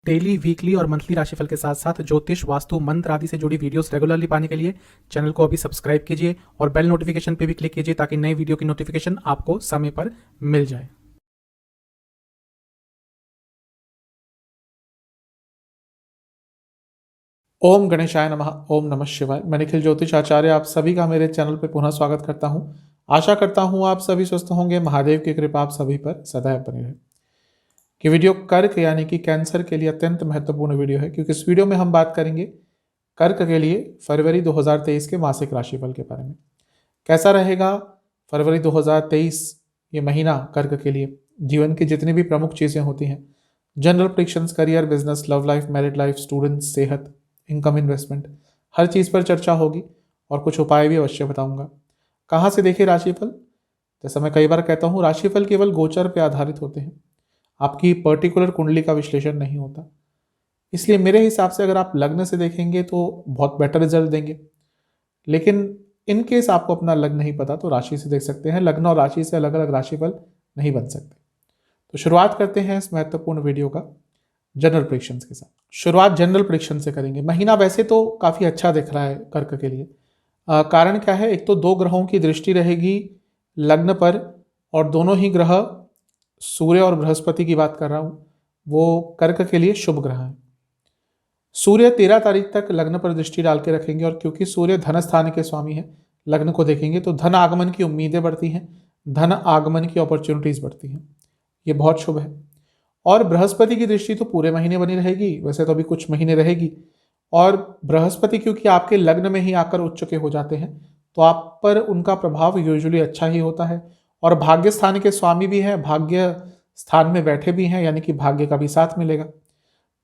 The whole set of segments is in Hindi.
डेली, वीकली और मंथली राशिफल के साथ साथ ज्योतिष, वास्तु, मंत्र आदि से जुड़ी वीडियोस रेगुलरली पाने के लिए चैनल को अभी सब्सक्राइब कीजिए और बेल नोटिफिकेशन पे भी क्लिक कीजिए ताकि नई वीडियो की नोटिफिकेशन आपको समय पर मिल जाए। ओम गणेशाय नमः। ओम नमः शिवाय। मैं निखिल ज्योतिष आचार्य आप सभी का मेरे चैनल पर पुनः स्वागत करता हूं। आशा करता हूं आप सभी स्वस्थ होंगे। महादेव की कृपा आप सभी पर सदैव बनी रहे। कि वीडियो कर्क यानी कि कैंसर के लिए अत्यंत महत्वपूर्ण वीडियो है, क्योंकि इस वीडियो में हम बात करेंगे कर्क के लिए फरवरी 2023 के मासिक राशिफल के बारे में। कैसा रहेगा फरवरी 2023 ये महीना कर्क के लिए। जीवन की जितनी भी प्रमुख चीज़ें होती हैं, general predictions, career, business, love life, married life, students, सेहत, इनकम, इन्वेस्टमेंट, हर चीज़ पर चर्चा होगी और कुछ उपाय भी अवश्य बताऊंगा। कहाँ से देखिए राशिफल। जैसा मैं कई बार कहता हूँ, राशिफल केवल गोचर पर आधारित होते हैं, आपकी पर्टिकुलर कुंडली का विश्लेषण नहीं होता। इसलिए मेरे हिसाब से अगर आप लग्न से देखेंगे तो बहुत बेटर रिजल्ट देंगे, लेकिन इन केस आपको अपना लग्न नहीं पता तो राशि से देख सकते हैं। लग्न और राशि से अलग अलग राशिफल नहीं बन सकते। तो शुरुआत करते हैं इस महत्वपूर्ण वीडियो का जनरल प्रेडिक्शन के साथ। शुरुआत जनरल प्रेडिक्शन से करेंगे। महीना वैसे तो काफ़ी अच्छा दिख रहा है कर्क के लिए। कारण क्या है, एक तो दो ग्रहों की दृष्टि रहेगी लग्न पर, और दोनों ही ग्रह, सूर्य और बृहस्पति की बात कर रहा हूँ, वो कर्क के लिए शुभ ग्रह हैं। सूर्य 13 तारीख तक लग्न पर दृष्टि डाल के रखेंगे, और क्योंकि सूर्य धन स्थान के स्वामी है, लग्न को देखेंगे तो धन आगमन की उम्मीदें बढ़ती हैं, धन आगमन की अपॉर्चुनिटीज बढ़ती हैं। ये बहुत शुभ है। और बृहस्पति की दृष्टि तो पूरे महीने बनी रहेगी, वैसे तो अभी कुछ महीने रहेगी। और बृहस्पति क्योंकि आपके लग्न में ही आकर उच्च के हो जाते हैं, तो आप पर उनका प्रभाव यूजुअली अच्छा ही होता है। और भाग्य स्थान के स्वामी भी हैं, भाग्य स्थान में बैठे भी हैं, यानी कि भाग्य का भी साथ मिलेगा।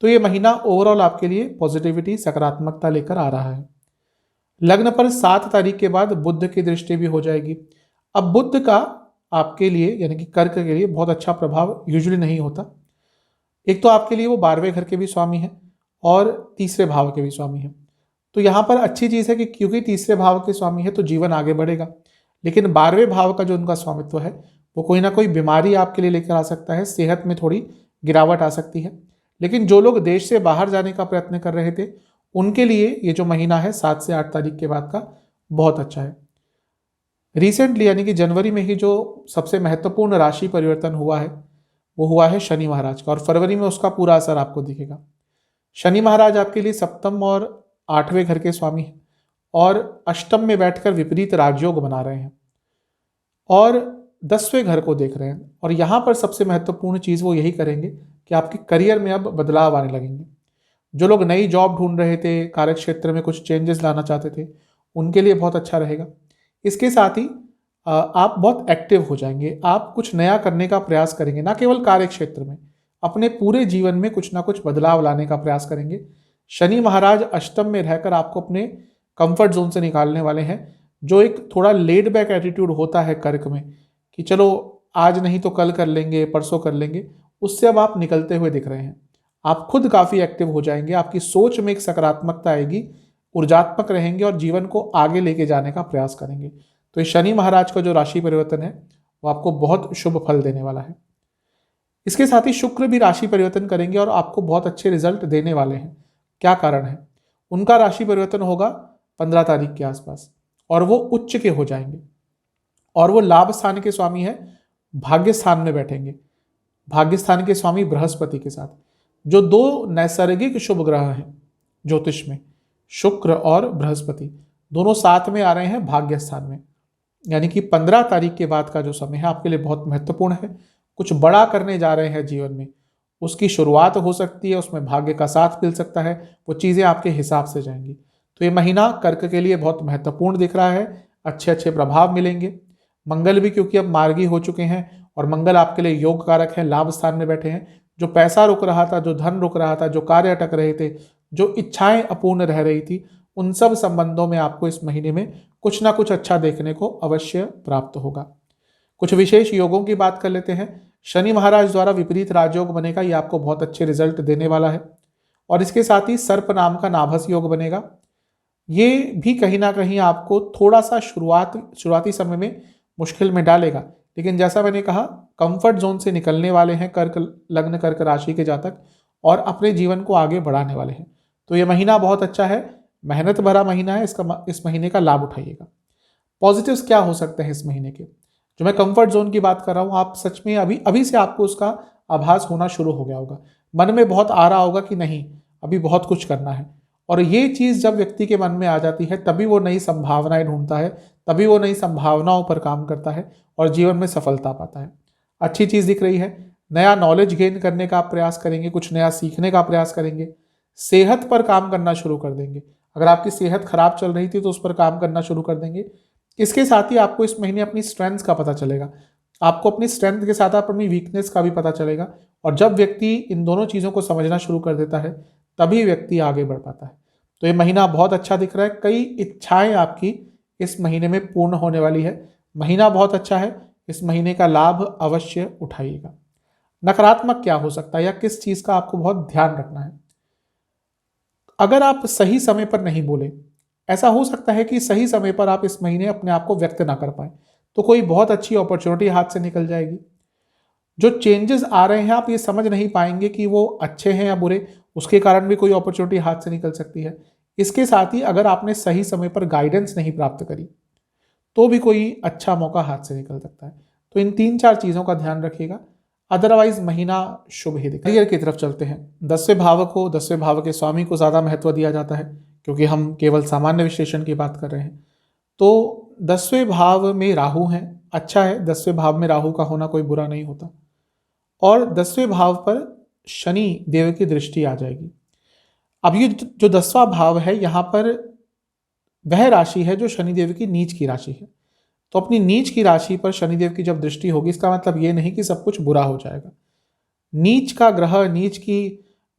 तो ये महीना ओवरऑल आपके लिए पॉजिटिविटी, सकारात्मकता लेकर आ रहा है। लग्न पर 7 तारीख के बाद बुध की दृष्टि भी हो जाएगी। अब बुध का आपके लिए यानी कि कर्क के लिए बहुत अच्छा प्रभाव यूजुअली नहीं होता। एक तो आपके लिए वो 12वें घर के भी स्वामी हैं और तीसरे भाव के भी स्वामी हैं। तो यहाँ पर अच्छी चीज़ है कि क्योंकि तीसरे भाव के स्वामी है तो जीवन आगे बढ़ेगा, लेकिन 12वें भाव का जो उनका स्वामित्व है वो कोई ना कोई बीमारी आपके लिए लेकर आ सकता है, सेहत में थोड़ी गिरावट आ सकती है। लेकिन जो लोग देश से बाहर जाने का प्रयत्न कर रहे थे उनके लिए ये जो महीना है 7 से 8 तारीख के बाद का बहुत अच्छा है। रिसेंटली यानी कि जनवरी में ही जो सबसे महत्वपूर्ण राशि परिवर्तन हुआ है वो हुआ है शनि महाराज का, और फरवरी में उसका पूरा असर आपको दिखेगा। शनि महाराज आपके लिए सप्तम और 8वें घर के स्वामी हैं और अष्टम में बैठकर विपरीत राजयोग बना रहे हैं और 10वें घर को देख रहे हैं। और यहाँ पर सबसे महत्वपूर्ण चीज़ वो यही करेंगे कि आपके करियर में अब बदलाव आने लगेंगे। जो लोग नई जॉब ढूंढ रहे थे, कार्य क्षेत्र में कुछ चेंजेस लाना चाहते थे, उनके लिए बहुत अच्छा रहेगा। इसके साथ ही आप बहुत एक्टिव हो जाएंगे, आप कुछ नया करने का प्रयास करेंगे, ना केवल कार्य क्षेत्र में, अपने पूरे जीवन में कुछ ना कुछ बदलाव लाने का प्रयास करेंगे। शनि महाराज अष्टम में रहकर आपको अपने कंफर्ट जोन से निकालने वाले हैं। जो एक थोड़ा लेड बैक एटीट्यूड होता है कर्क में कि चलो आज नहीं तो कल कर लेंगे, परसों कर लेंगे, उससे अब आप निकलते हुए दिख रहे हैं। आप खुद काफ़ी एक्टिव हो जाएंगे, आपकी सोच में एक सकारात्मकता आएगी, ऊर्जात्मक रहेंगे और जीवन को आगे लेके जाने का प्रयास करेंगे। तो इस शनि महाराज का जो राशि परिवर्तन है वो आपको बहुत शुभ फल देने वाला है। इसके साथ ही शुक्र भी राशि परिवर्तन करेंगे और आपको बहुत अच्छे रिजल्ट देने वाले हैं। क्या कारण है? उनका राशि परिवर्तन होगा 15 तारीख के आसपास और वो उच्च के हो जाएंगे और वो लाभ स्थान के स्वामी है, भाग्य स्थान में बैठेंगे, भाग्य स्थान के स्वामी बृहस्पति के साथ। जो दो नैसर्गिक शुभ ग्रह हैं ज्योतिष में, शुक्र और बृहस्पति, दोनों साथ में आ रहे हैं भाग्य स्थान में। यानी कि 15 तारीख के बाद का जो समय है आपके लिए बहुत महत्वपूर्ण है। कुछ बड़ा करने जा रहे हैं जीवन में, उसकी शुरुआत हो सकती है, उसमें भाग्य का साथ मिल सकता है, वो चीज़ें आपके हिसाब से जाएंगी। तो ये महीना कर्क के लिए बहुत महत्वपूर्ण दिख रहा है, अच्छे अच्छे प्रभाव मिलेंगे। मंगल भी क्योंकि अब मार्गी हो चुके हैं और मंगल आपके लिए योग कारक है, लाभ स्थान में बैठे हैं। जो पैसा रुक रहा था, जो धन रुक रहा था, जो कार्य अटक रहे थे, जो इच्छाएं अपूर्ण रह रही थी, उन सब संबंधों में आपको इस महीने में कुछ ना कुछ अच्छा देखने को अवश्य प्राप्त होगा। कुछ विशेष योगों की बात कर लेते हैं। शनि महाराज द्वारा विपरीत राजयोग बनेगा, ये आपको बहुत अच्छे रिजल्ट देने वाला है। और इसके साथ ही सर्प नाम का नाभस योग बनेगा, ये भी कहीं ना कहीं आपको थोड़ा सा शुरुआती समय में मुश्किल में डालेगा, लेकिन जैसा मैंने कहा कंफर्ट जोन से निकलने वाले हैं कर्क लग्न कर्क राशि के जातक, और अपने जीवन को आगे बढ़ाने वाले हैं। तो ये महीना बहुत अच्छा है, मेहनत भरा महीना है, इस महीने का लाभ उठाइएगा। पॉजिटिव्स क्या हो सकते हैं इस महीने के? जो मैं कंफर्ट जोन की बात कर रहा हूँ, आप सच में अभी अभी से आपको उसका आभास होना शुरू हो गया होगा। मन में बहुत आ रहा होगा कि नहीं, अभी बहुत कुछ करना है। और ये चीज़ जब व्यक्ति के मन में आ जाती है, तभी वो नई संभावनाएं ढूंढता है, तभी वो नई संभावनाओं पर काम करता है और जीवन में सफलता पाता है। अच्छी चीज़ दिख रही है। नया नॉलेज गेन करने का आप प्रयास करेंगे, कुछ नया सीखने का प्रयास करेंगे, सेहत पर काम करना शुरू कर देंगे। अगर आपकी सेहत खराब चल रही थी तो उस पर काम करना शुरू कर देंगे। इसके साथ ही आपको इस महीने अपनी स्ट्रेंथ का पता चलेगा। आपको अपनी स्ट्रेंथ के साथ अपनी वीकनेस का भी पता चलेगा। और जब व्यक्ति इन दोनों चीज़ों को समझना शुरू कर देता है, तभी व्यक्ति आगे बढ़ पाता है। तो ये महीना बहुत अच्छा दिख रहा है। कई इच्छाएं आपकी इस महीने में पूर्ण होने वाली है। महीना बहुत अच्छा है, इस महीने का लाभ अवश्य उठाइएगा। नकारात्मक क्या हो सकता है या किस चीज़ का आपको बहुत ध्यान रखना है? अगर आप सही समय पर नहीं बोले, ऐसा हो सकता है कि सही समय पर आप इस महीने अपने आप को व्यक्त ना कर पाए, तो कोई बहुत अच्छी अपॉर्चुनिटी हाथ से निकल जाएगी। जो चेंजेस आ रहे हैं आप ये समझ नहीं पाएंगे कि वो अच्छे हैं या बुरे, उसके कारण भी कोई अपॉर्चुनिटी हाथ से निकल सकती है। इसके साथ ही अगर आपने सही समय पर गाइडेंस नहीं प्राप्त करी, तो भी कोई अच्छा मौका हाथ से निकल सकता है। तो इन 3-4 चीज़ों का ध्यान रखिएगा। अदरवाइज महीना शुभ ही दिखता है। करियर की तरफ चलते हैं। 10वें भाव के स्वामी को ज़्यादा महत्व दिया जाता है, क्योंकि हम केवल सामान्य विश्लेषण की बात कर रहे हैं। तो 10वें भाव में राहु है, अच्छा है। 10वें भाव में राहु का होना कोई बुरा नहीं होता। और 10वें भाव पर शनि देव की दृष्टि आ जाएगी। अब ये जो 10वां भाव है, यहाँ पर वह राशि है जो शनिदेव की नीच की राशि है। तो अपनी नीच की राशि पर शनिदेव की जब दृष्टि होगी, इसका मतलब ये नहीं कि सब कुछ बुरा हो जाएगा। नीच का ग्रह, नीच की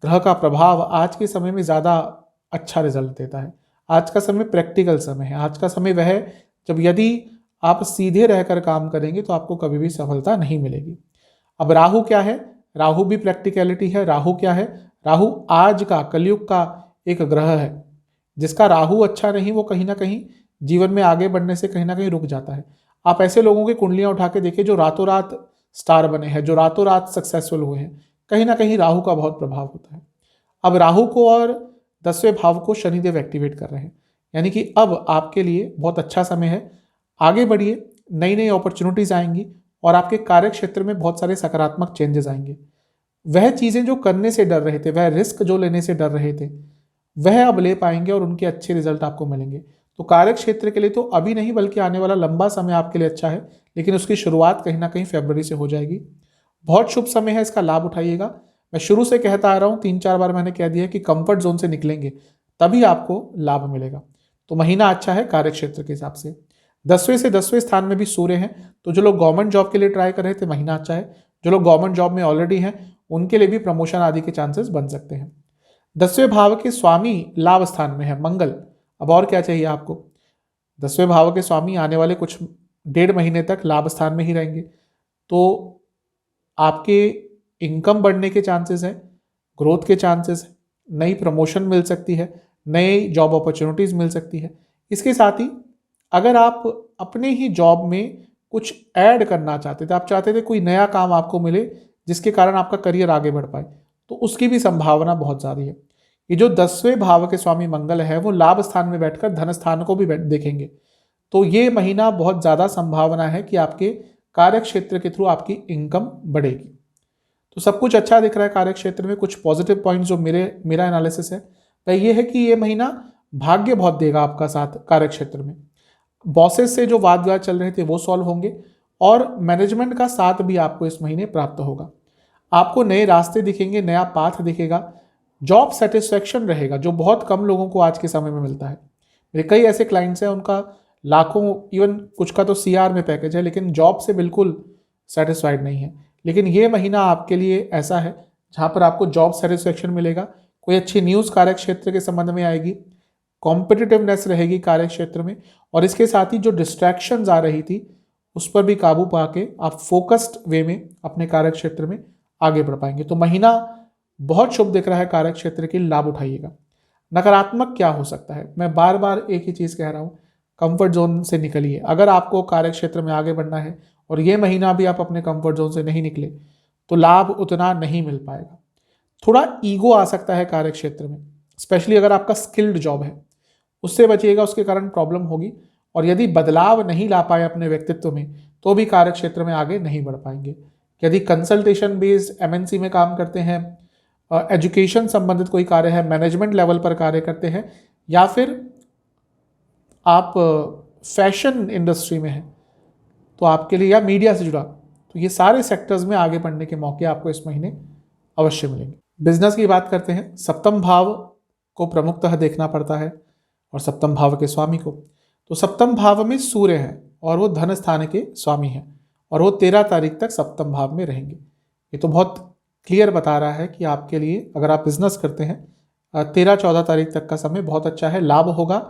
ग्रह का प्रभाव आज के समय में ज़्यादा अच्छा रिजल्ट देता है। आज का समय प्रैक्टिकल समय है। आज का समय वह है जब यदि आप सीधे रहकर काम करेंगे तो आपको कभी भी सफलता नहीं मिलेगी। अब राहु क्या है? राहु भी प्रैक्टिकलिटी है। राहु क्या है? राहु आज का कलयुग का एक ग्रह है। जिसका राहु अच्छा नहीं, वो कहीं ना कहीं जीवन में आगे बढ़ने से कहीं ना कहीं रुक जाता है। आप ऐसे लोगों की कुंडलियां उठा के देखिए जो रातों रात स्टार बने हैं, जो रातों रात सक्सेसफुल हुए हैं, कहीं ना कहीं राहु का बहुत प्रभाव होता है। अब राहु को और 10वें भाव को शनिदेव एक्टिवेट कर रहे हैं, यानी कि अब आपके लिए बहुत अच्छा समय है। आगे बढ़िए, नई नई अपॉर्चुनिटीज आएंगी और आपके कार्य क्षेत्र में बहुत सारे सकारात्मक चेंजेस आएंगे। वह चीज़ें जो करने से डर रहे थे, वह रिस्क जो लेने से डर रहे थे, वह अब ले पाएंगे और उनके अच्छे रिजल्ट आपको मिलेंगे। तो कार्य क्षेत्र के लिए तो अभी नहीं, बल्कि आने वाला लंबा समय आपके लिए अच्छा है, लेकिन उसकी शुरुआत कहीं ना कहीं फरवरी से हो जाएगी। बहुत शुभ समय है, इसका लाभ उठाइएगा। मैं शुरू से कहता आ रहा हूँ, 3-4 बार मैंने कह दिया कि कंफर्ट जोन से निकलेंगे तभी आपको लाभ मिलेगा। तो महीना अच्छा है कार्य क्षेत्र के हिसाब से। 10वें से 10वें स्थान में भी सूर्य हैं, तो जो लोग गवर्नमेंट जॉब के लिए ट्राई कर रहे थे, महीना अच्छा है। जो लोग गवर्नमेंट जॉब में ऑलरेडी हैं, उनके लिए भी प्रमोशन आदि के चांसेस बन सकते हैं। 10वें भाव के स्वामी लाभ स्थान में है मंगल। अब और क्या चाहिए आपको? 10वें भाव के स्वामी आने वाले कुछ 1.5 महीने तक लाभ स्थान में ही रहेंगे, तो आपके इनकम बढ़ने के चांसेस हैं, ग्रोथ के चांसेस हैं, नई प्रमोशन मिल सकती है, नई जॉब अपॉर्चुनिटीज मिल सकती है। इसके साथ ही अगर आप अपने ही जॉब में कुछ ऐड करना चाहते थे, आप चाहते थे कोई नया काम आपको मिले जिसके कारण आपका करियर आगे बढ़ पाए, तो उसकी भी संभावना बहुत ज़्यादा है। ये जो 10वें भाव के स्वामी मंगल है, वो लाभ स्थान में बैठकर धन स्थान को भी देखेंगे। तो ये महीना बहुत ज़्यादा संभावना है कि आपके कार्य क्षेत्र के थ्रू आपकी इनकम बढ़ेगी। तो सब कुछ अच्छा दिख रहा है कार्य क्षेत्र में। कुछ पॉजिटिव पॉइंट्स जो मेरा एनालिसिस है वह ये है कि ये महीना भाग्य बहुत देगा आपका साथ कार्य क्षेत्र में। बॉसेस से जो वाद विवाद चल रहे थे वो सॉल्व होंगे और मैनेजमेंट का साथ भी आपको इस महीने प्राप्त होगा। आपको नए रास्ते दिखेंगे, नया पाथ दिखेगा, जॉब सेटिस्फेक्शन रहेगा, जो बहुत कम लोगों को आज के समय में मिलता है। मेरे कई ऐसे क्लाइंट्स हैं, उनका लाखों, इवन कुछ का तो CR में पैकेज है, लेकिन जॉब से बिल्कुल सेटिस्फाइड नहीं है। लेकिन ये महीना आपके लिए ऐसा है जहाँ पर आपको जॉब सेटिस्फेक्शन मिलेगा, कोई अच्छी न्यूज़ कार्य क्षेत्र के संबंध में आएगी, कॉम्पिटिटिवनेस रहेगी कार्य क्षेत्र में, और इसके साथ ही जो डिस्ट्रैक्शंस आ रही थी उस पर भी काबू पाके आप फोकस्ड वे में अपने कार्य क्षेत्र में आगे बढ़ पाएंगे। तो महीना बहुत शुभ दिख रहा है कार्य क्षेत्र के, लाभ उठाइएगा। नकारात्मक क्या हो सकता है? मैं बार बार एक ही चीज़ कह रहा हूँ, कंफर्ट जोन से निकलिए। अगर आपको कार्य क्षेत्र में आगे बढ़ना है और ये महीना भी आप अपने कंफर्ट जोन से नहीं निकले तो लाभ उतना नहीं मिल पाएगा। थोड़ा ईगो आ सकता है कार्य क्षेत्र में, स्पेशली अगर आपका स्किल्ड जॉब है, उससे बचिएगा, उसके कारण प्रॉब्लम होगी। और यदि बदलाव नहीं ला पाए अपने व्यक्तित्व में तो भी कार्य क्षेत्र में आगे नहीं बढ़ पाएंगे। यदि कंसल्टेशन बेस्ड एमएनसी में काम करते हैं, एजुकेशन संबंधित कोई कार्य है, मैनेजमेंट लेवल पर कार्य करते हैं, या फिर आप फैशन इंडस्ट्री में हैं तो आपके लिए, या मीडिया से जुड़ा, तो ये सारे सेक्टर्स में आगे बढ़ने के मौके आपको इस महीने अवश्य मिलेंगे। बिजनेस की बात करते हैं, सप्तम भाव को प्रमुखतः देखना पड़ता है और सप्तम भाव के स्वामी को। तो सप्तम भाव में सूर्य है और वो धन स्थान के स्वामी हैं और वो 13 तारीख तक सप्तम भाव में रहेंगे। ये तो बहुत क्लियर बता रहा है कि आपके लिए, अगर आप बिजनेस करते हैं, 13-14 तारीख तक का समय बहुत अच्छा है। लाभ होगा,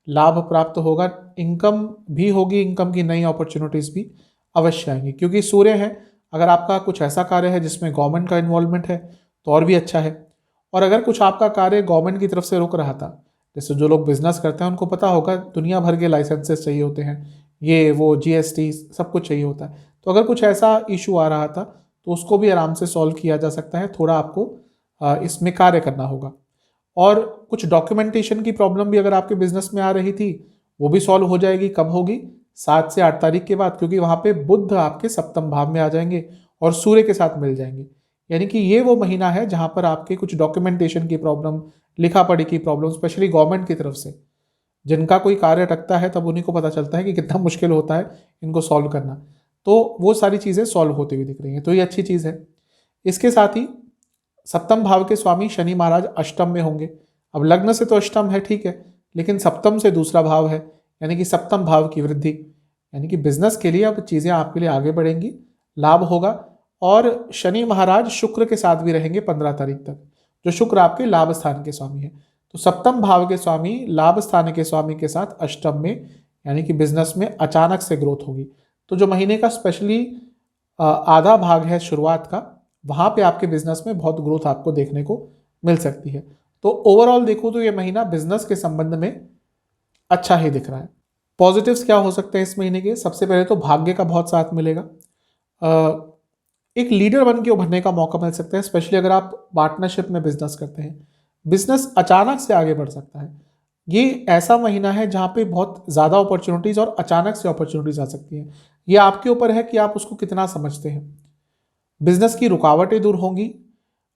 लाभ प्राप्त होगा, इनकम भी होगी, इनकम की नई अपॉर्चुनिटीज़ भी अवश्य आएंगी, क्योंकि सूर्य है। अगर आपका कुछ ऐसा कार्य है जिसमें गवर्नमेंट का इन्वॉल्वमेंट है तो और भी अच्छा है। और अगर कुछ आपका कार्य गवर्नमेंट की तरफ से रुक रहा था, जैसे जो लोग बिजनेस करते हैं उनको पता होगा दुनिया भर के लाइसेंसेस चाहिए होते हैं, ये वो जीएसटी सब कुछ चाहिए होता है, तो अगर कुछ ऐसा इशू आ रहा था तो उसको भी आराम से सॉल्व किया जा सकता है। थोड़ा आपको इसमें कार्य करना होगा। और कुछ डॉक्यूमेंटेशन की प्रॉब्लम भी अगर आपके बिजनेस में आ रही थी वो भी सॉल्व हो जाएगी। कब होगी? 7 से 8 तारीख के बाद, क्योंकि वहाँ पे बुध आपके सप्तम भाव में आ जाएंगे और सूर्य के साथ मिल जाएंगे। यानी कि ये वो महीना है जहाँ पर आपके कुछ डॉक्यूमेंटेशन की प्रॉब्लम, लिखा पढ़ी की प्रॉब्लम, स्पेशली गवर्नमेंट की तरफ से जिनका कोई कार्य अटकता है तब उन्हीं को पता चलता है कि कितना मुश्किल होता है इनको सॉल्व करना, तो वो सारी चीज़ें सॉल्व होती हुई दिख रही हैं, तो ये अच्छी चीज़ है। इसके साथ ही सप्तम भाव के स्वामी शनि महाराज अष्टम में होंगे। अब लग्न से तो अष्टम है, ठीक है, लेकिन सप्तम से दूसरा भाव है, यानी कि सप्तम भाव की वृद्धि, यानी कि बिजनेस के लिए अब चीज़ें आपके लिए आगे बढ़ेंगी, लाभ होगा। और शनि महाराज शुक्र के साथ भी रहेंगे 15 तारीख तक, जो शुक्र आपके लाभ स्थान के स्वामी है। तो सप्तम भाव के स्वामी लाभ स्थान के स्वामी के साथ अष्टम में, यानी कि बिजनेस में अचानक से ग्रोथ होगी। तो जो महीने का स्पेशली आधा भाग है शुरुआत का, वहाँ पे आपके बिजनेस में बहुत ग्रोथ आपको देखने को मिल सकती है। तो ओवरऑल देखो तो ये महीना बिजनेस के संबंध में अच्छा ही दिख रहा है। पॉजिटिव्स क्या हो सकते हैं इस महीने के? सबसे पहले तो भाग्य का बहुत साथ मिलेगा। एक लीडर बन के उभरने का मौका मिल सकता है, स्पेशली अगर आप पार्टनरशिप में बिजनेस करते हैं। बिजनेस अचानक से आगे बढ़ सकता है। ये ऐसा महीना है जहाँ पे बहुत ज़्यादा अपॉर्चुनिटीज़ और अचानक से अपॉर्चुनिटीज़ आ सकती हैं। ये आपके ऊपर है कि आप उसको कितना समझते हैं। बिजनेस की रुकावटें दूर होंगी।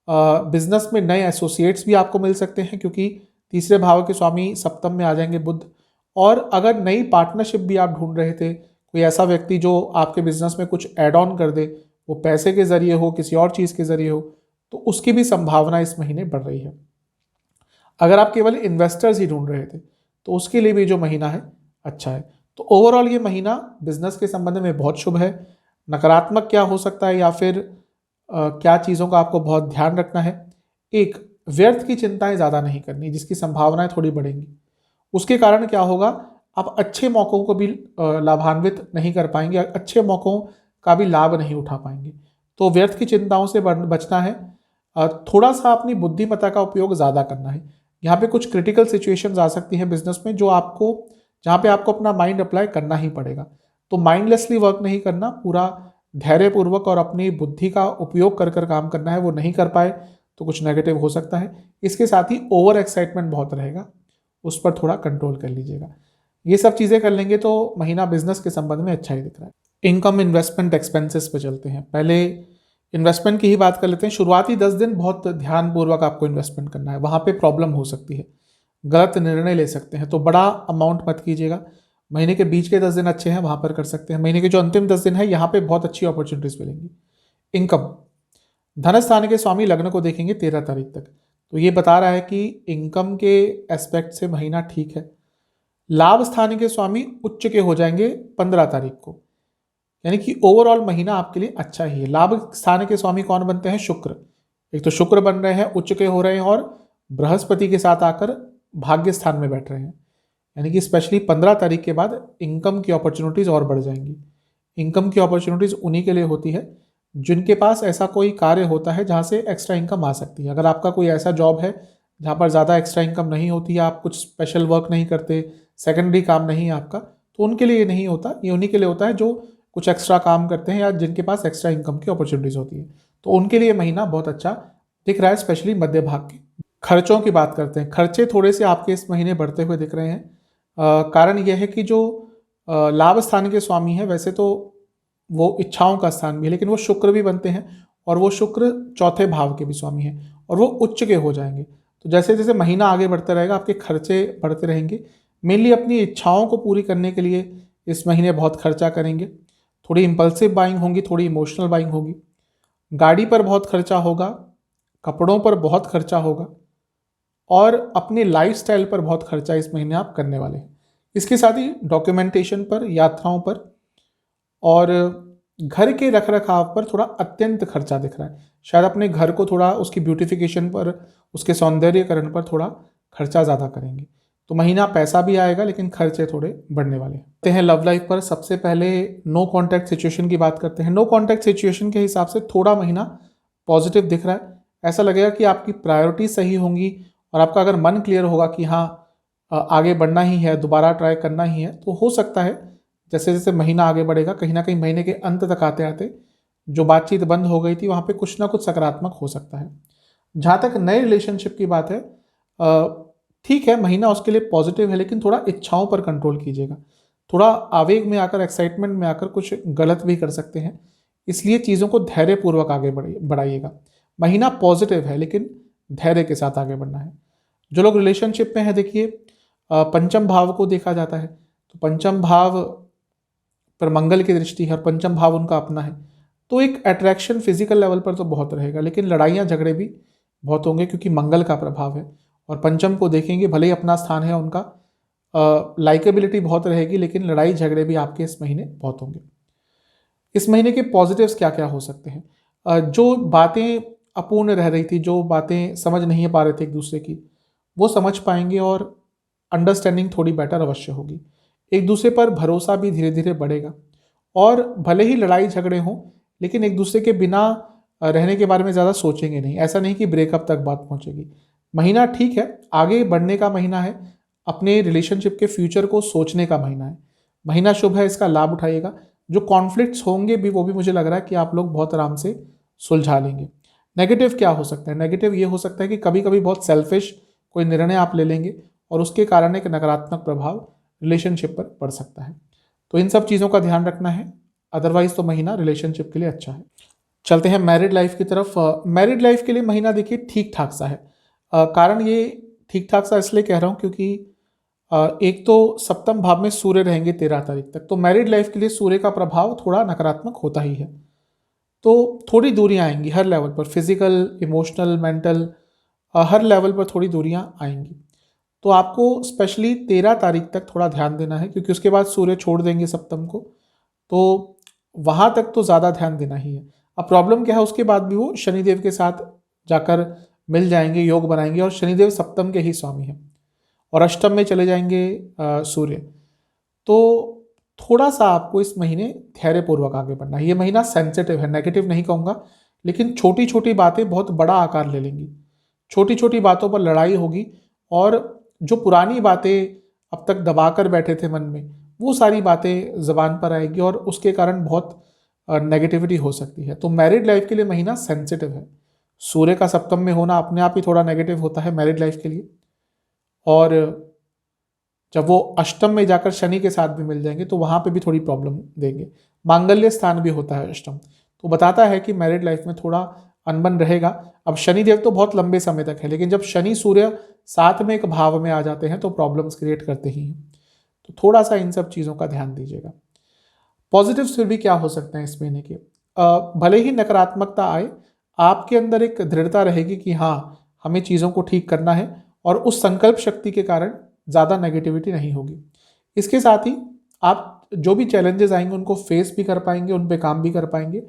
बिजनेस में नए एसोसिएट्स भी आपको मिल सकते हैं, क्योंकि तीसरे भाव के स्वामी सप्तम में आ जाएंगे बुध। और अगर नई पार्टनरशिप भी आप ढूंढ रहे थे, कोई ऐसा व्यक्ति जो आपके बिजनेस में कुछ ऐड ऑन कर दे, वो पैसे के जरिए हो, किसी और चीज़ के जरिए हो, तो उसकी भी संभावना इस महीने बढ़ रही है। अगर आप केवल इन्वेस्टर्स ही ढूंढ रहे थे तो उसके लिए भी जो महीना है अच्छा है। तो ओवरऑल ये महीना बिजनेस के संबंध में बहुत शुभ है। नकारात्मक क्या हो सकता है या फिर क्या चीज़ों का आपको बहुत ध्यान रखना है? एक, व्यर्थ की चिंताएं ज़्यादा नहीं करनी, जिसकी संभावनाएं थोड़ी बढ़ेंगी। उसके कारण क्या होगा, आप अच्छे मौक़ों को भी लाभान्वित नहीं कर पाएंगे, अच्छे मौक़ों का भी लाभ नहीं उठा पाएंगे। तो व्यर्थ की चिंताओं से बचना है। थोड़ा सा अपनी बुद्धिमत्ता का उपयोग ज़्यादा करना है। यहाँ पे कुछ क्रिटिकल सिचुएशंस आ सकती हैं बिजनेस में, जहाँ पे आपको अपना माइंड अप्लाई करना ही पड़ेगा। तो माइंडलेसली वर्क नहीं करना, पूरा धैर्यपूर्वक और अपनी बुद्धि का उपयोग कर कर काम करना है। वो नहीं कर पाए तो कुछ नेगेटिव हो सकता है। इसके साथ ही ओवर एक्साइटमेंट बहुत रहेगा, उस पर थोड़ा कंट्रोल कर लीजिएगा। ये सब चीज़ें कर लेंगे तो महीना बिजनेस के संबंध में अच्छा ही दिख रहा है। इनकम, इन्वेस्टमेंट, एक्सपेंसेस पे चलते हैं। पहले इन्वेस्टमेंट की ही बात कर लेते हैं। शुरुआती 10 दिन बहुत ध्यानपूर्वक आपको इन्वेस्टमेंट करना है, वहाँ पे प्रॉब्लम हो सकती है, गलत निर्णय ले सकते हैं, तो बड़ा अमाउंट मत कीजिएगा। महीने के बीच के 10 दिन अच्छे हैं, वहाँ पर कर सकते हैं। महीने के जो अंतिम 10 दिन है, यहाँ पे बहुत अच्छी अपॉर्चुनिटीज़ मिलेंगी। इनकम, धन स्थान के स्वामी लग्न को देखेंगे 13 तारीख तक, तो ये बता रहा है कि इनकम के एस्पेक्ट से महीना ठीक है। लाभ स्थान के स्वामी उच्च के हो जाएंगे 15 तारीख को, यानी कि ओवरऑल महीना आपके लिए अच्छा ही है। लाभ स्थान के स्वामी कौन बनते हैं? शुक्र। एक तो शुक्र बन रहे हैं, उच्च के हो रहे हैं, और बृहस्पति के साथ आकर भाग्य स्थान में बैठ रहे हैं, यानी कि स्पेशली 15 तारीख के बाद इनकम की अपॉर्चुनिटीज़ और बढ़ जाएंगी। इनकम की अपॉर्चुनिटीज़ उन्हीं के लिए होती है जिनके पास ऐसा कोई कार्य होता है जहाँ से एक्स्ट्रा इनकम आ सकती है। अगर आपका कोई ऐसा जॉब है जहाँ पर ज़्यादा एक्स्ट्रा इनकम नहीं होती, या आप कुछ स्पेशल वर्क नहीं करते, सेकेंडरी काम नहीं है आपका, तो उनके लिए ये नहीं होता। ये उन्हीं के लिए होता है जो कुछ एक्स्ट्रा काम करते हैं या जिनके पास एक्स्ट्रा इनकम की अपॉर्चुनिटीज़ होती है, तो उनके लिए महीना बहुत अच्छा दिख रहा है, स्पेशली मध्य भाग के। खर्चों की बात करते हैं। खर्चे थोड़े से आपके इस महीने बढ़ते हुए दिख रहे हैं। कारण यह है कि जो लाभ स्थान के स्वामी हैं, वैसे तो वो इच्छाओं का स्थान भी है, लेकिन वो शुक्र भी बनते हैं और वो शुक्र चौथे भाव के भी स्वामी हैं और वो उच्च के हो जाएंगे। तो जैसे जैसे महीना आगे बढ़ता रहेगा आपके खर्चे बढ़ते रहेंगे। मेनली अपनी इच्छाओं को पूरी करने के लिए इस महीने बहुत खर्चा करेंगे। थोड़ी इम्पल्सिव बाइंग होगी, थोड़ी इमोशनल बाइंग होगी। गाड़ी पर बहुत खर्चा होगा, कपड़ों पर बहुत खर्चा होगा और अपने लाइफस्टाइल पर बहुत खर्चा इस महीने आप करने वाले हैं। इसके साथ ही डॉक्यूमेंटेशन पर, यात्राओं पर और घर के रख रखाव पर थोड़ा अत्यंत खर्चा दिख रहा है। शायद अपने घर को थोड़ा उसकी ब्यूटिफिकेशन पर, उसके सौंदर्यकरण पर थोड़ा खर्चा ज़्यादा करेंगे। तो महीना पैसा भी आएगा लेकिन खर्चे थोड़े बढ़ने वाले हैं। लव लाइफ पर सबसे पहले नो कॉन्टैक्ट सिचुएशन की बात करते हैं। नो कॉन्टैक्ट सिचुएशन के हिसाब से थोड़ा महीना पॉजिटिव दिख रहा है। ऐसा लगेगा कि आपकी प्रायोरिटी सही होंगी और आपका अगर मन क्लियर होगा कि हाँ आगे बढ़ना ही है, दोबारा ट्राई करना ही है, तो हो सकता है जैसे जैसे महीना आगे बढ़ेगा कहीं ना कहीं महीने के अंत तक आते आते जो बातचीत बंद हो गई थी वहाँ पे कुछ ना कुछ सकारात्मक हो सकता है। जहाँ तक नए रिलेशनशिप की बात है, ठीक है महीना उसके लिए पॉजिटिव है, लेकिन थोड़ा इच्छाओं पर कंट्रोल कीजिएगा। थोड़ा आवेग में आकर, एक्साइटमेंट में आकर कुछ गलत भी कर सकते हैं, इसलिए चीज़ों को धैर्यपूर्वक आगे बढ़ाइएगा। महीना पॉजिटिव है लेकिन धैर्य के साथ आगे बढ़ना है। जो लोग रिलेशनशिप में है, देखिए पंचम भाव को देखा जाता है, तो पंचम भाव पर मंगल की दृष्टि है और पंचम भाव उनका अपना है, तो एक अट्रैक्शन फिजिकल लेवल पर तो बहुत रहेगा, लेकिन लड़ाइयाँ झगड़े भी बहुत होंगे क्योंकि मंगल का प्रभाव है। और पंचम को देखेंगे, भले ही अपना स्थान है उनका, लाइकेबिलिटी बहुत रहेगी, लेकिन लड़ाई झगड़े भी आपके इस महीने बहुत होंगे। इस महीने के पॉजिटिव्स क्या क्या हो सकते हैं? जो बातें अपूर्ण रह रही थी, जो बातें समझ नहीं पा रहे थे एक दूसरे की, वो समझ पाएंगे और अंडरस्टैंडिंग थोड़ी बेटर अवश्य होगी। एक दूसरे पर भरोसा भी धीरे धीरे बढ़ेगा और भले ही लड़ाई झगड़े हों, लेकिन एक दूसरे के बिना रहने के बारे में ज़्यादा सोचेंगे नहीं। ऐसा नहीं कि ब्रेकअप तक बात पहुंचेगी। महीना ठीक है, आगे बढ़ने का महीना है, अपने रिलेशनशिप के फ्यूचर को सोचने का महीना है। महीना शुभ है, इसका लाभ उठाइएगा। जो कॉन्फ्लिक्ट्स होंगे भी, वो भी मुझे लग रहा है कि आप लोग बहुत आराम से सुलझा लेंगे। नेगेटिव क्या हो सकता है? नेगेटिव ये हो सकता है कि कभी कभी बहुत सेल्फिश कोई निर्णय आप ले लेंगे और उसके कारण एक नकारात्मक प्रभाव रिलेशनशिप पर पड़ सकता है। तो इन सब चीज़ों का ध्यान रखना है, अदरवाइज तो महीना रिलेशनशिप के लिए अच्छा है। चलते हैं मैरिड लाइफ की तरफ। मैरिड लाइफ के लिए महीना देखिए ठीक ठाक सा है। कारण ये ठीक ठाक सा इसलिए कह रहा हूँ क्योंकि एक तो सप्तम भाव में सूर्य रहेंगे 13 तारीख तक, तो मैरिड लाइफ के लिए सूर्य का प्रभाव थोड़ा नकारात्मक होता ही है। तो थोड़ी दूरियां आएंगी हर लेवल पर, फिजिकल, इमोशनल, मेंटल, हर लेवल पर थोड़ी दूरियां आएंगी। तो आपको स्पेशली 13 तारीख तक थोड़ा ध्यान देना है, क्योंकि उसके बाद सूर्य छोड़ देंगे सप्तम को, तो वहाँ तक तो ज़्यादा ध्यान देना ही है। अब प्रॉब्लम क्या है, उसके बाद भी वो शनिदेव के साथ जाकर मिल जाएंगे, योग बनाएंगे, और शनिदेव सप्तम के ही स्वामी हैं और अष्टम में चले जाएंगे सूर्य। तो थोड़ा सा आपको इस महीने धैर्यपूर्वक आगे बढ़ना है। ये महीना सेंसिटिव है, नेगेटिव नहीं कहूँगा, लेकिन छोटी छोटी बातें बहुत बड़ा आकार ले लेंगी। छोटी छोटी बातों पर लड़ाई होगी और जो पुरानी बातें अब तक दबा कर बैठे थे मन में, वो सारी बातें जबान पर आएगी और उसके कारण बहुत नेगेटिविटी हो सकती है। तो मैरिड लाइफ के लिए महीना सेंसिटिव है। सूर्य का सप्तम में होना अपने आप ही थोड़ा नेगेटिव होता है मैरिड लाइफ के लिए, और जब वो अष्टम में जाकर शनि के साथ भी मिल जाएंगे तो वहाँ पे भी थोड़ी प्रॉब्लम देंगे। मांगल्य स्थान भी होता है अष्टम, तो बताता है कि मैरिड लाइफ में थोड़ा अनबन रहेगा। अब शनि देव तो बहुत लंबे समय तक है, लेकिन जब शनि सूर्य साथ में एक भाव में आ जाते हैं तो प्रॉब्लम्स क्रिएट करते ही हैं। तो थोड़ा सा इन सब चीज़ों का ध्यान दीजिएगा। पॉजिटिव्स फिर भी क्या हो सकते हैं इस महीने के? भले ही नकारात्मकता आए, आपके अंदर एक दृढ़ता रहेगी कि हाँ हमें चीज़ों को ठीक करना है, और उस संकल्प शक्ति के कारण ज़्यादा नेगेटिविटी नहीं होगी। इसके साथ ही आप जो भी चैलेंजेस आएंगे उनको फेस भी कर पाएंगे, उन पे काम भी कर पाएंगे,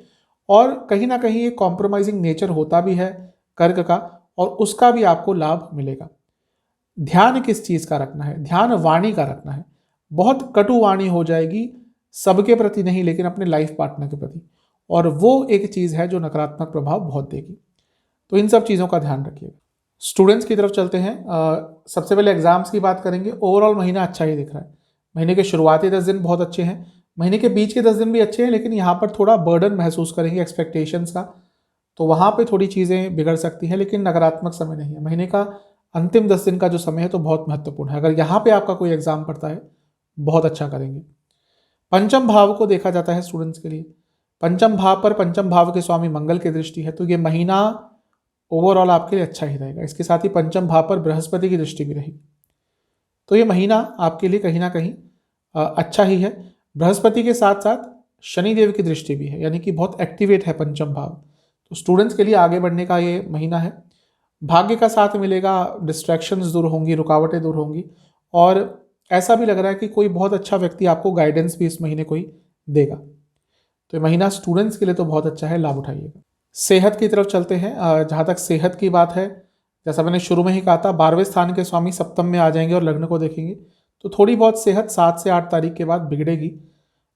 और कहीं ना कहीं एक कॉम्प्रोमाइजिंग नेचर होता भी है कर्क का, और उसका भी आपको लाभ मिलेगा। ध्यान किस चीज़ का रखना है? ध्यान वाणी का रखना है। बहुत कटु वाणी हो जाएगी, सबके प्रति नहीं लेकिन अपने लाइफ पार्टनर के प्रति, और वो एक चीज़ है जो नकारात्मक प्रभाव बहुत देगी। तो इन सब चीज़ों का ध्यान रखिएगा। स्टूडेंट्स की तरफ चलते हैं। सबसे पहले एग्जाम्स की बात करेंगे। ओवरऑल महीना अच्छा ही दिख रहा है। महीने के शुरुआती 10 दिन बहुत अच्छे हैं, महीने के बीच के 10 दिन भी अच्छे हैं, लेकिन यहाँ पर थोड़ा बर्डन महसूस करेंगे एक्सपेक्टेशंस का। तो वहाँ पे थोड़ी चीज़ें बिगड़ सकती हैं, लेकिन नकारात्मक समय नहीं है। महीने का अंतिम 10 दिन का जो समय है तो बहुत महत्वपूर्ण है। अगर यहाँ पे आपका कोई एग्जाम पड़ता है, बहुत अच्छा करेंगे। पंचम भाव को देखा जाता है स्टूडेंट्स के लिए। पंचम भाव पर पंचम भाव के स्वामी मंगल की दृष्टि है, तो ये महीना ओवरऑल आपके लिए अच्छा ही रहेगा। इसके साथ ही पंचम भाव पर बृहस्पति की दृष्टि भी रहेगी, तो ये महीना आपके लिए कहीं ना कहीं अच्छा ही है। बृहस्पति के साथ साथ शनिदेव की दृष्टि भी है, यानी कि बहुत एक्टिवेट है पंचम भाव। तो स्टूडेंट्स के लिए आगे बढ़ने का ये महीना है। भाग्य का साथ मिलेगा, डिस्ट्रैक्शंस दूर होंगी, रुकावटें दूर होंगी, और ऐसा भी लग रहा है कि कोई बहुत अच्छा व्यक्ति आपको गाइडेंस भी इस महीने कोई देगा। तो ये महीना स्टूडेंट्स के लिए तो बहुत अच्छा है, लाभ उठाइएगा। सेहत की तरफ चलते हैं। जहाँ तक सेहत की बात है, जैसा मैंने शुरू में ही कहा था, 12वें स्थान के स्वामी सप्तम में आ जाएंगे और लग्न को देखेंगे, तो थोड़ी बहुत सेहत 7 से 8 तारीख के बाद बिगड़ेगी।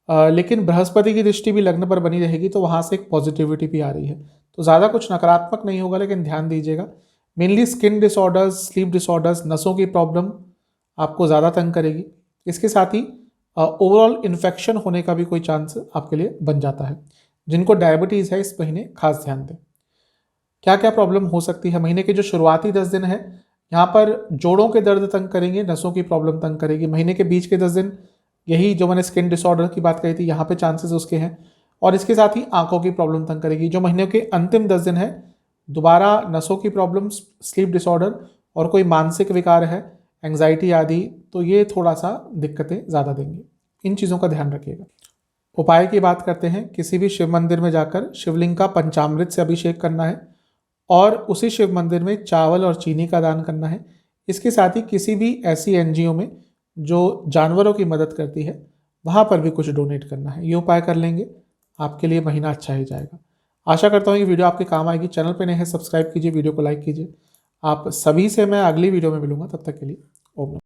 लेकिन बृहस्पति की दृष्टि भी लग्न पर बनी रहेगी, तो वहाँ से एक पॉजिटिविटी भी आ रही है। तो ज़्यादा कुछ नकारात्मक नहीं होगा, लेकिन ध्यान दीजिएगा। Mainly skin disorders, sleep disorders, नसों की प्रॉब्लम आपको ज़्यादा तंग करेगी। इसके साथ ही ओवरऑल इन्फेक्शन होने का भी कोई चांस आपके लिए बन जाता है। जिनको डायबिटीज़ है इस महीने खास ध्यान दें। क्या क्या प्रॉब्लम हो सकती है महीने के जो शुरुआती 10 दिन है, यहाँ पर जोड़ों के दर्द तंग करेंगे, नसों की प्रॉब्लम तंग करेगी। महीने के बीच के 10 दिन यही जो मैंने स्किन डिसऑर्डर की बात कही थी, यहाँ पे चांसेस उसके हैं, और इसके साथ ही आंखों की प्रॉब्लम तंग करेगी। जो महीने के अंतिम 10 दिन है, दोबारा नसों की प्रॉब्लम, स्लीप डिसऑर्डर और कोई मानसिक विकार है, एंग्जाइटी आदि, तो ये थोड़ा सा दिक्कतें ज़्यादा देंगे। इन चीज़ों का ध्यान रखिएगा। उपाय की बात करते हैं। किसी भी शिव मंदिर में जाकर शिवलिंग का पंचामृत से अभिषेक करना है और उसी शिव मंदिर में चावल और चीनी का दान करना है। इसके साथ ही किसी भी ऐसी एनजीओ में जो जानवरों की मदद करती है, वहाँ पर भी कुछ डोनेट करना है। ये उपाय कर लेंगे, आपके लिए महीना अच्छा ही जाएगा। आशा करता हूँ कि वीडियो आपके काम आएगी। चैनल पर नए हैं, सब्सक्राइब कीजिए, वीडियो को लाइक कीजिए। आप सभी से मैं अगली वीडियो में मिलूंगा, तब तक के लिए ओम।